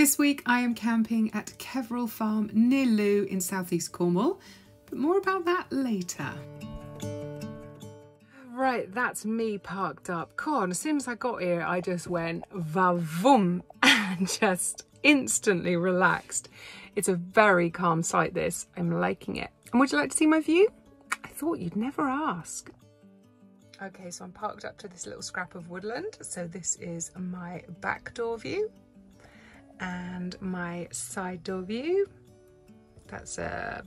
This week I am camping at Keveral Farm near Loo in southeast Cornwall, but more about that later. Right, that's me parked up. As soon as I got here, I just went va-voom and just instantly relaxed. It's a very calm sight, this. I'm liking it. And would you like to see my view? I thought you'd never ask. Okay, so I'm parked up to this little scrap of woodland. So this is my back door view and my side door view. That's a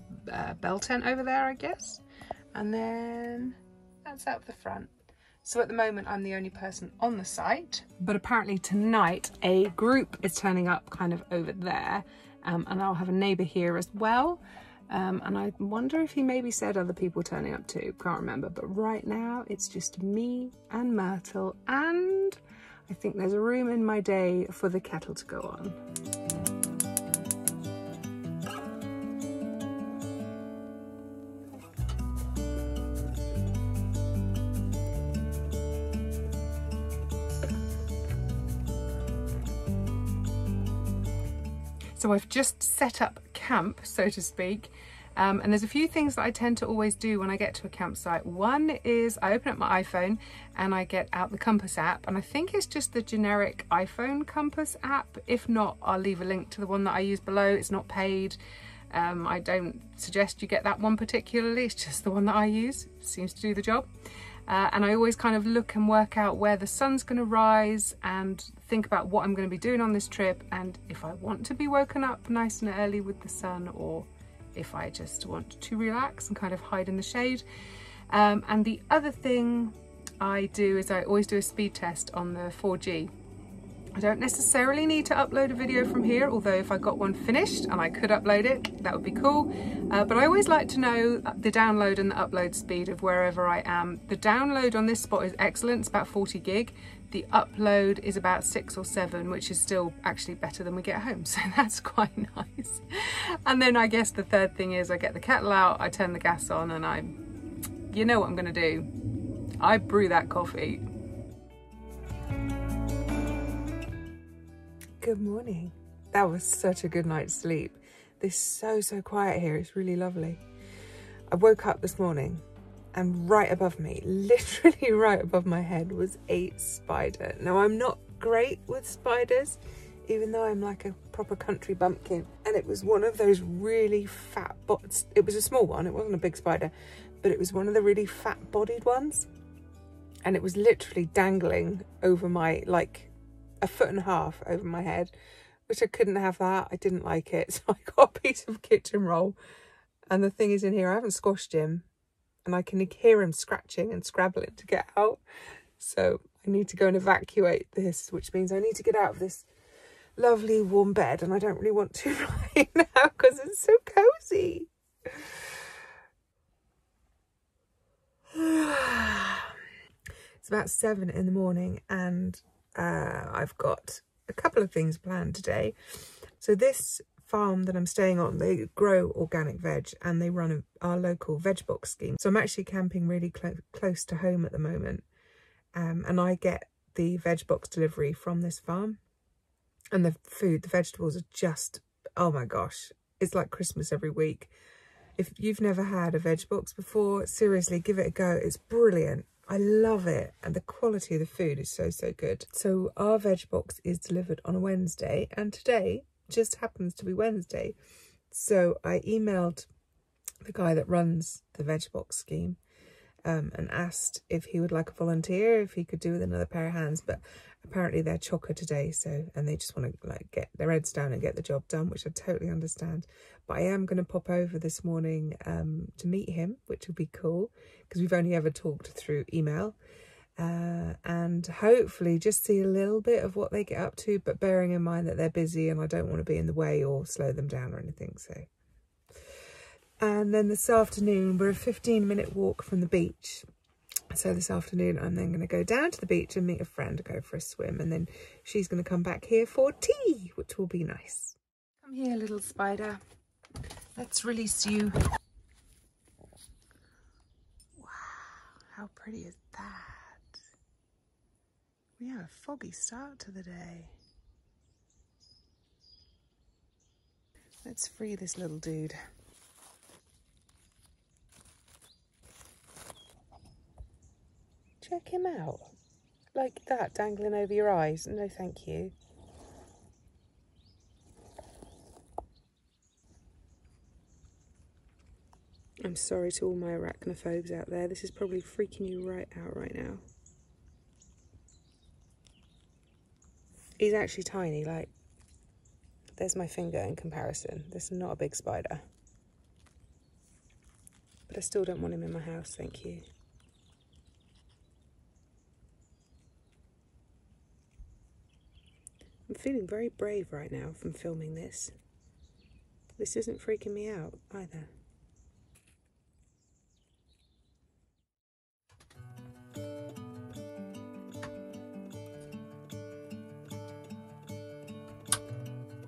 bell tent over there, I guess. And then that's out the front. So at the moment, I'm the only person on the site, but apparently tonight a group is turning up kind of over there, and I'll have a neighbour here as well. And I wonder if he maybe said other people turning up too, can't remember. But right now it's just me and Myrtle, and I think there's a room in my day for the kettle to go on. So I've just set up camp, so to speak, and there's a few things that I tend to always do when I get to a campsite. One is I open up my iPhone and I get out the compass app, and I think it's just the generic iPhone compass app. If not, I'll leave a link to the one that I use below. It's not paid. I don't suggest you get that one particularly, it's just the one that I use. It seems to do the job. And I always kind of look and work out where the sun's going to rise and think about what I'm going to be doing on this trip, and if I want to be woken up nice and early with the sun, or if I just want to relax and kind of hide in the shade. And the other thing I do is I always do a speed test on the 4G. I don't necessarily need to upload a video from here, although if I got one finished and I could upload it, that would be cool. But I always like to know the download and the upload speed of wherever I am. The download on this spot is excellent, it's about 40 gig. The upload is about 6 or 7, which is still actually better than we get home, so that's quite nice. And then I guess the third thing is I get the kettle out, I turn the gas on, and you know what I'm gonna do. I brew that coffee. Good morning. That was such a good night's sleep. It's so quiet here, it's really lovely. I woke up this morning and right above me, literally right above my head, was a spider. Now, I'm not great with spiders, even though I'm like a proper country bumpkin. And it was one of those really fat, it was a small one, it wasn't a big spider, but it was one of the really fat bodied ones. And it was literally dangling over my, like, 1.5 foot over my head, which I couldn't have that. I didn't like it. So I got a piece of kitchen roll. And the thing is, in here, I haven't squashed him. And I can hear him scratching and scrabbling to get out. So I need to go and evacuate this, which means I need to get out of this lovely warm bed. And I don't really want to right now because it's so cozy. It's about 7 in the morning and I've got a couple of things planned today. So this farm that I'm staying on, they grow organic veg and they run our local veg box scheme. So I'm actually camping really close to home at the moment, and I get the veg box delivery from this farm, and the food, the vegetables are just, oh my gosh, it's like Christmas every week. If you've never had a veg box before, seriously, give it a go. It's brilliant. I love it, and the quality of the food is so good. So our veg box is delivered on a Wednesday, and today just happens to be Wednesday. So I emailed the guy that runs the veg box scheme and asked if he would like a volunteer, if he could do with another pair of hands. But apparently they're chocker today, so, and they just want to like get their heads down and get the job done, which I totally understand. But I am going to pop over this morning to meet him, which will be cool because we've only ever talked through email, and hopefully just see a little bit of what they get up to, but bearing in mind that they're busy and I don't want to be in the way or slow them down or anything. So, and then this afternoon we're a 15-minute walk from the beach. So this afternoon I'm then going to go down to the beach and meet a friend, go for a swim, and then she's going to come back here for tea, which will be nice. Come here, little spider. Let's release you. Wow, how pretty is that? We have a foggy start to the day. Let's free this little dude. Check him out. Like that, dangling over your eyes. No, thank you. I'm sorry to all my arachnophobes out there. This is probably freaking you right out right now. He's actually tiny, like, there's my finger in comparison. This is not a big spider. But I still don't want him in my house, thank you. I'm feeling very brave right now from filming this. This isn't freaking me out either.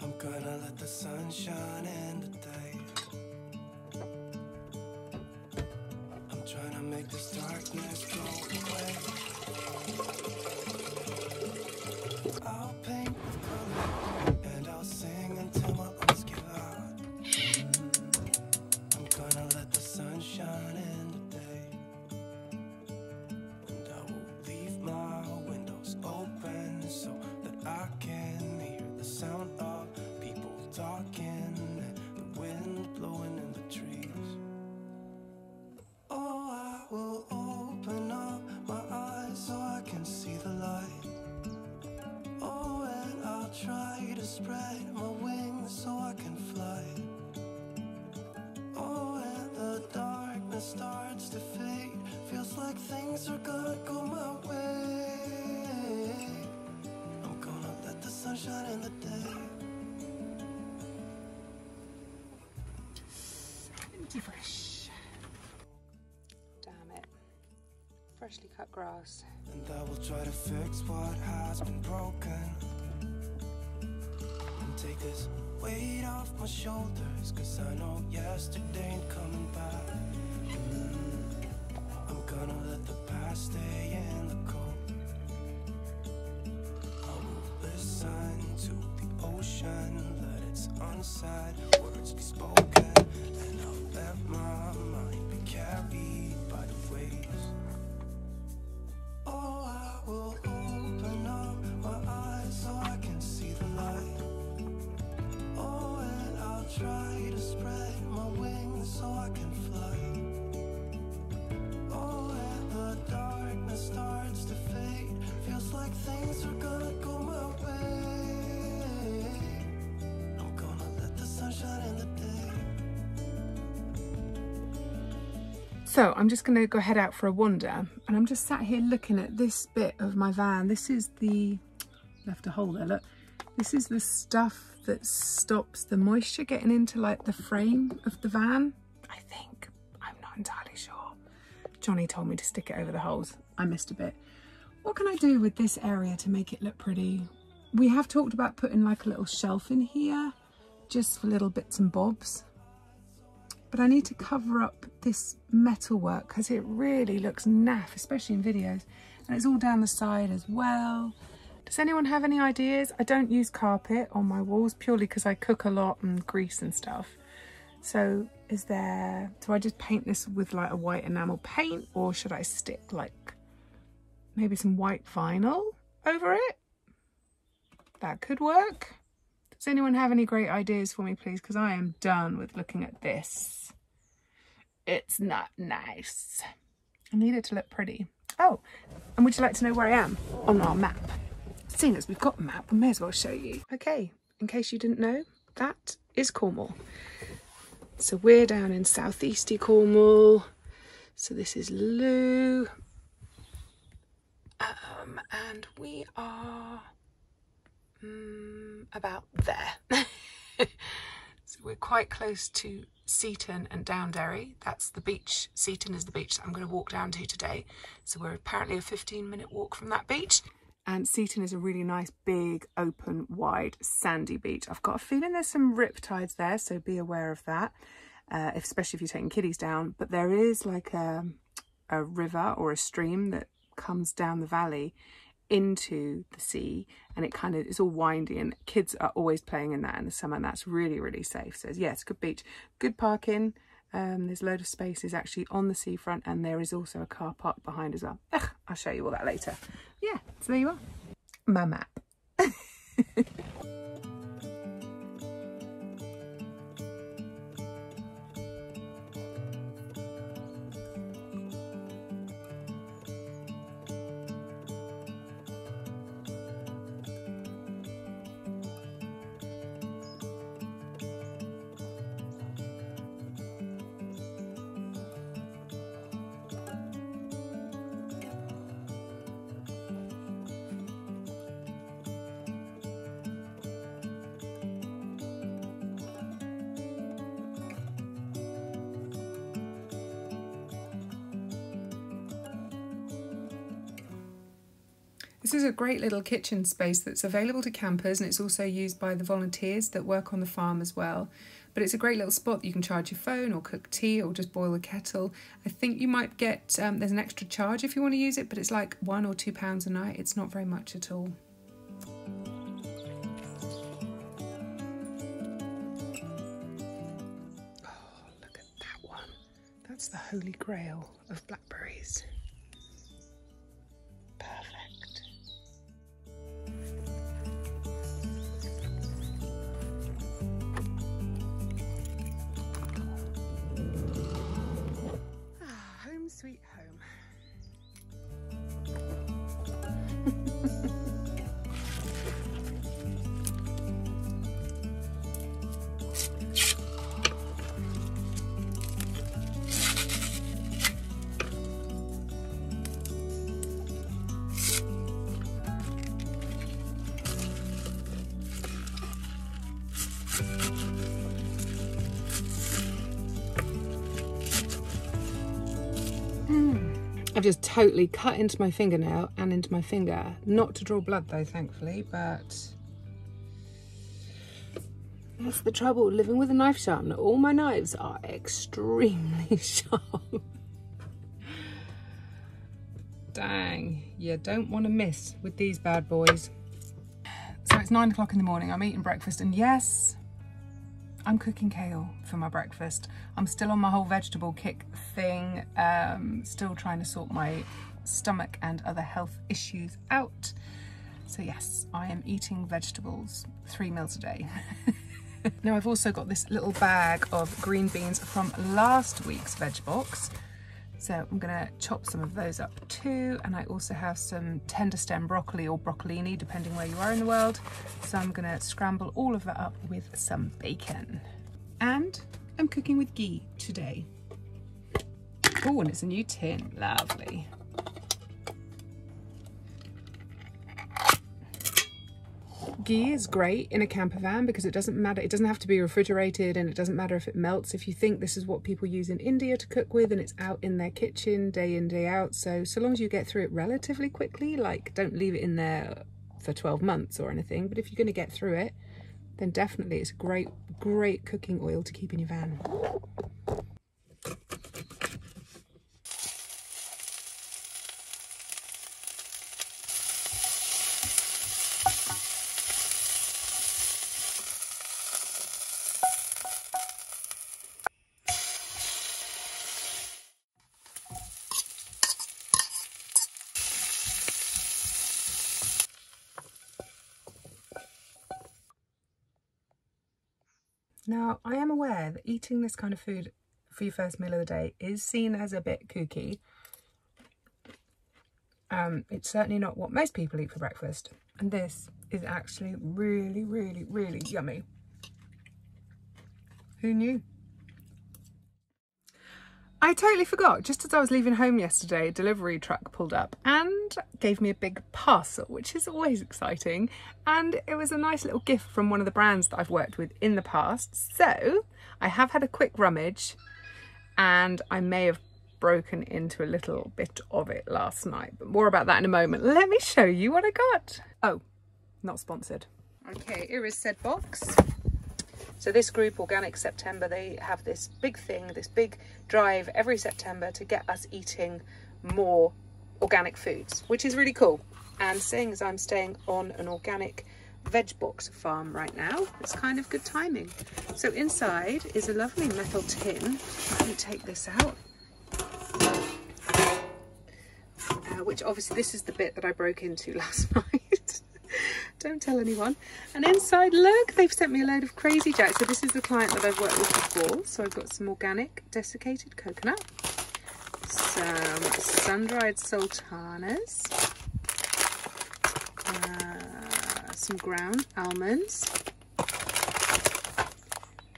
I'm gonna let the sun shine in the day. I'm trying to make this darkness go away. I'll paint with color and I'll sing until my lungs give out. I'm gonna let the sun shine in the day. And I will leave my windows open so that I can hear the sound of people talking and the wind blowing in the trees. Oh, I will open up my eyes so I can see the light. Oh, and I'll try to spread my wings so I can fly. Oh, and the darkness starts to fade. Feels like things are gonna go my way. I'm gonna let the sun shine in the day. Empty fresh. Damn it. Freshly cut grass. And I will try to fix what has been broken and take this weight off my shoulders, 'cause I know yesterday ain't coming back. I'm gonna let the past stay in the cold. I will listen to the ocean, let its unsaid words be spoken, and I'll let my mind be carried by the waves. Oh, I will open up my eyes so I can see the light. Oh, and I'll try to spread my wings so I can fly. Oh, and the darkness starts to fade. Feels like things are gonna go my way. I'm gonna let the sun shine in the day. So I'm just going to go head out for a wander, and I'm just sat here looking at this bit of my van. This is the, left a hole there, look. This is the stuff that stops the moisture getting into like the frame of the van, I think. I'm not entirely sure. Johnny told me to stick it over the holes. I missed a bit. What can I do with this area to make it look pretty? We have talked about putting like a little shelf in here, just for little bits and bobs. But I need to cover up this metalwork because it really looks naff, especially in videos. And it's all down the side as well. Does anyone have any ideas? I don't use carpet on my walls purely because I cook a lot and grease and stuff. So is there, do I just paint this with like a white enamel paint, or should I stick like maybe some white vinyl over it? That could work. Does anyone have any great ideas for me, please? Because I am done with looking at this. It's not nice. I need it to look pretty. Oh, and would you like to know where I am on our map? Seeing as we've got a map, we may as well show you. Okay, in case you didn't know, that is Cornwall. So we're down in southeasty Cornwall. So this is Loo. And we are about there. So we're quite close to Seaton and Downderry. That's the beach. Seaton is the beach that I'm going to walk down to today. So we're apparently a 15-minute walk from that beach. And Seaton is a really nice, big, open, wide, sandy beach. I've got a feeling there's some rip tides there, so be aware of that, especially if you're taking kiddies down. But there is like a river or a stream that comes down the valley, into the sea, and it's all windy, and kids are always playing in that in the summer, and that's really, really safe. So yeah, it's a good beach, good parking. There's a load of spaces actually on the seafront, and there is also a car park behind as well. I'll show you all that later. Yeah, so there you are, my map. This is a great little kitchen space that's available to campers, and it's also used by the volunteers that work on the farm as well. But it's a great little spot that you can charge your phone or cook tea or just boil a kettle. I think you might get, there's an extra charge if you want to use it, but it's like £1 or £2 a night. It's not very much at all. Oh, look at that one. That's the holy grail of blackberries. Sweet home. I've just totally cut into my fingernail and into my finger. Not to draw blood though, thankfully, but that's the trouble living with a knife sharpener. All my knives are extremely sharp. Dang, you don't want to miss with these bad boys. So it's 9 o'clock in the morning, I'm eating breakfast, and yes, I'm cooking kale for my breakfast. I'm still on my whole vegetable kick thing, still trying to sort my stomach and other health issues out. So yes, I am eating vegetables 3 meals a day. Now I've also got this little bag of green beans from last week's veg box. So I'm gonna chop some of those up too, and I also have some tender stem broccoli or broccolini, depending where you are in the world. So I'm gonna scramble all of that up with some bacon. And I'm cooking with ghee today. Oh, and it's a new tin, lovely. Ghee is great in a camper van because it doesn't matter, it doesn't have to be refrigerated, and it doesn't matter if it melts. If you think this is what people use in India to cook with, and it's out in their kitchen day in, day out, so long as you get through it relatively quickly, like don't leave it in there for 12 months or anything, but if you're going to get through it, then definitely it's a great cooking oil to keep in your van. Now, I am aware that eating this kind of food for your first meal of the day is seen as a bit kooky. It's certainly not what most people eat for breakfast. And this is actually really, really, really yummy. Who knew? I totally forgot, just as I was leaving home yesterday, a delivery truck pulled up and gave me a big parcel, which is always exciting. And it was a nice little gift from one of the brands that I've worked with in the past. So I have had a quick rummage, and I may have broken into a little bit of it last night, but more about that in a moment. Let me show you what I got. Oh, not sponsored. Okay, here is said box. So this group, Organic September, they have this big thing, this big drive every September to get us eating more organic foods, which is really cool. And seeing as I'm staying on an organic veg box farm right now, it's kind of good timing. So inside is a lovely metal tin. Let me take this out. Which obviously this is the bit that I broke into last night. Don't tell anyone. And inside, look, they've sent me a load of Crazy Jacks. So this is the client that I've worked with before. So I've got some organic desiccated coconut, some sun-dried sultanas, some ground almonds,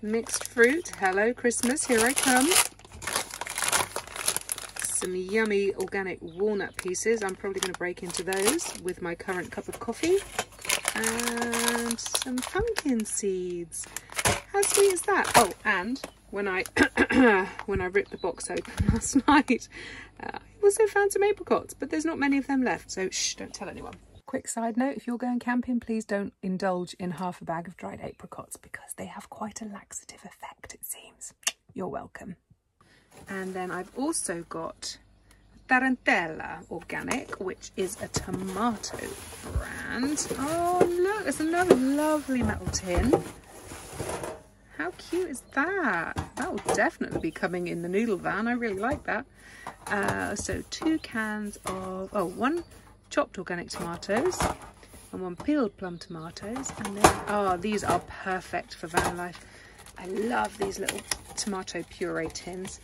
mixed fruit, hello Christmas, here I come, some yummy organic walnut pieces, I'm probably going to break into those with my current cup of coffee, and some pumpkin seeds. How sweet is that? Oh, and when I when I ripped the box open last night, I also found some apricots, but there's not many of them left, so shh, don't tell anyone. Quick side note, if you're going camping, please don't indulge in half a bag of dried apricots because they have quite a laxative effect, it seems. You're welcome. And then I've also got Tarantella Organic, which is a tomato brand. Oh look, it's another lovely metal tin. How cute is that? That will definitely be coming in the noodle van. I really like that. So 2 cans of, one chopped organic tomatoes and 1 peeled plum tomatoes. And then, these are perfect for van life. I love these little tomato puree tins.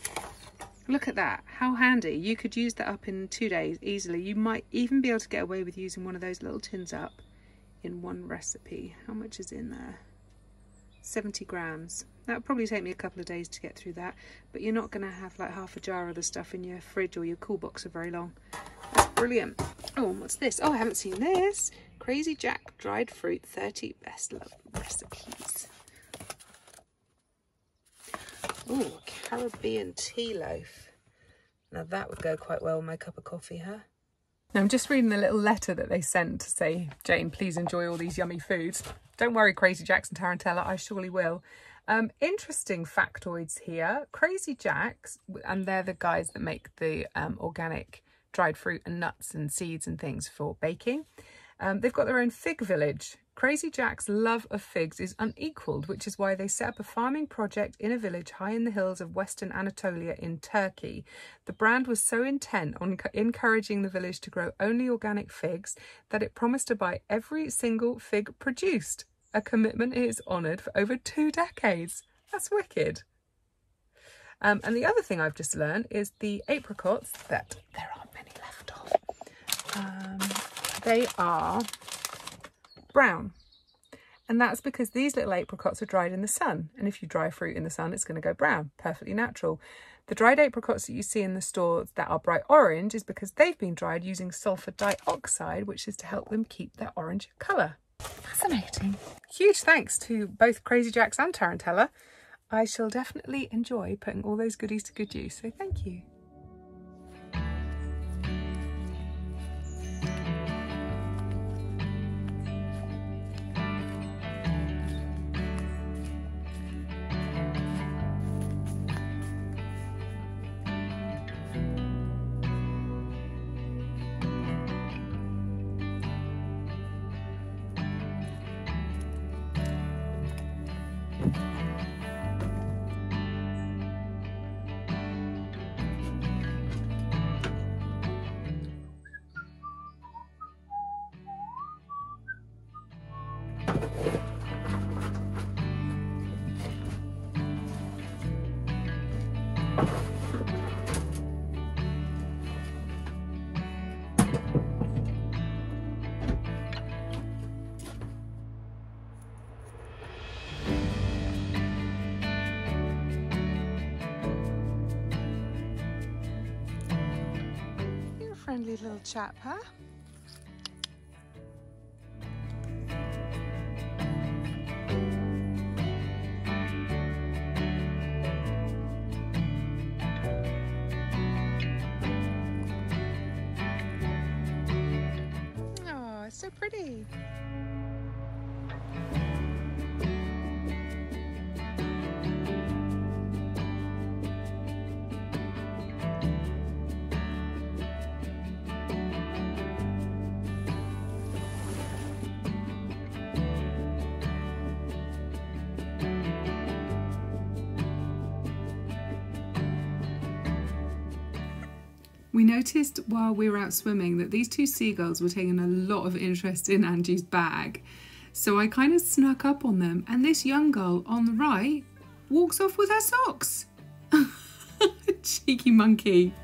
Look at that, how handy. You could use that up in 2 days easily. You might even be able to get away with using one of those little tins up in one recipe. How much is in there? 70 grams. That would probably take me a couple of days to get through that, but you're not going to have like half a jar of the stuff in your fridge or your cool box for very long. That's brilliant. Oh, and what's this? Oh, I haven't seen this. Crazy Jack dried fruit 30 best love recipes. Oh, Caribbean tea loaf. Now that would go quite well with my cup of coffee, huh? Now I'm just reading the little letter that they sent to say, Jane, please enjoy all these yummy foods. Don't worry, Crazy Jacks and Tarantella, I surely will. Interesting factoids here. Crazy Jacks, and they're the guys that make the organic dried fruit and nuts and seeds and things for baking. They've got their own fig village. Crazy Jack's love of figs is unequalled, which is why they set up a farming project in a village high in the hills of Western Anatolia in Turkey. The brand was so intent on encouraging the village to grow only organic figs that it promised to buy every single fig produced. A commitment it is honoured for over 2 decades. That's wicked. And the other thing I've just learned is the apricots that there aren't many left of. They are brown, and that's because these little apricots are dried in the sun, and if you dry fruit in the sun it's going to go brown. Perfectly natural. The dried apricots that you see in the stores that are bright orange is because they've been dried using sulfur dioxide, which is to help them keep their orange colour. Fascinating. Huge thanks to both Crazy Jacks and Tarantella. I shall definitely enjoy putting all those goodies to good use, so thank you. Friendly little chap, huh? Oh, it's so pretty. We noticed while we were out swimming that these two seagulls were taking a lot of interest in Angie's bag. So I kind of snuck up on them, and this young gull on the right walks off with her socks. Cheeky monkey.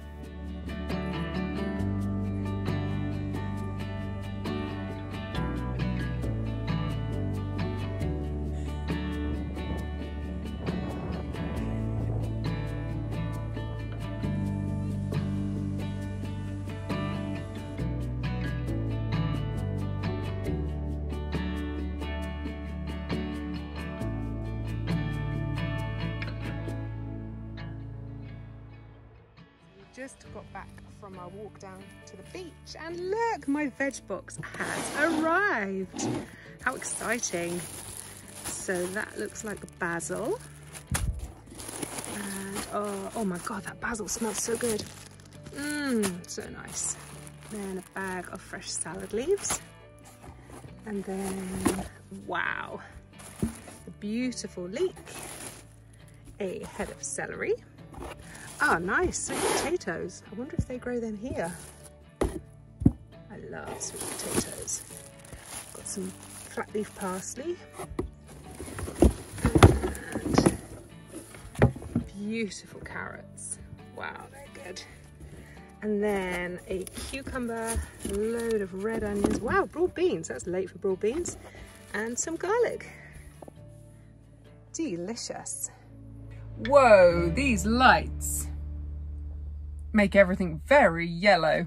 Just got back from our walk down to the beach, and look, my veg box has arrived. How exciting. So that looks like basil, and oh my god, that basil smells so good. So nice. Then a bag of fresh salad leaves, and then wow, a beautiful leek, a head of celery. Oh, nice, sweet potatoes. I wonder if they grow them here. I love sweet potatoes. Got some flat leaf parsley. And beautiful carrots. Wow, they're good. And then a cucumber, a load of red onions. Wow, broad beans. That's late for broad beans. And some garlic. Delicious. Whoa, these lights make everything very yellow.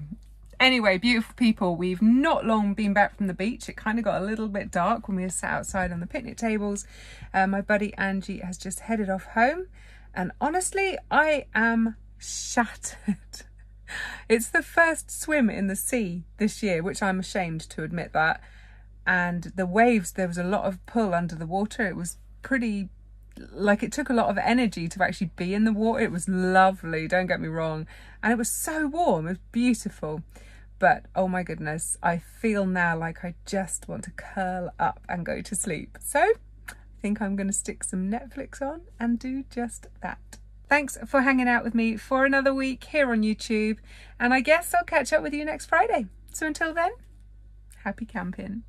Anyway, beautiful people, we've not long been back from the beach. It kind of got a little bit dark when we were sat outside on the picnic tables. My buddy Angie has just headed off home, and honestly, I am shattered. It's the first swim in the sea this year, which I'm ashamed to admit that. And the waves, there was a lot of pull under the water. It was pretty, like, it took a lot of energy to actually be in the water. It was lovely, don't get me wrong, and it was so warm. It was beautiful, but oh my goodness, I feel now like I just want to curl up and go to sleep. So I think I'm going to stick some Netflix on and do just that. Thanks for hanging out with me for another week here on YouTube, and I guess I'll catch up with you next Friday. So until then, happy camping.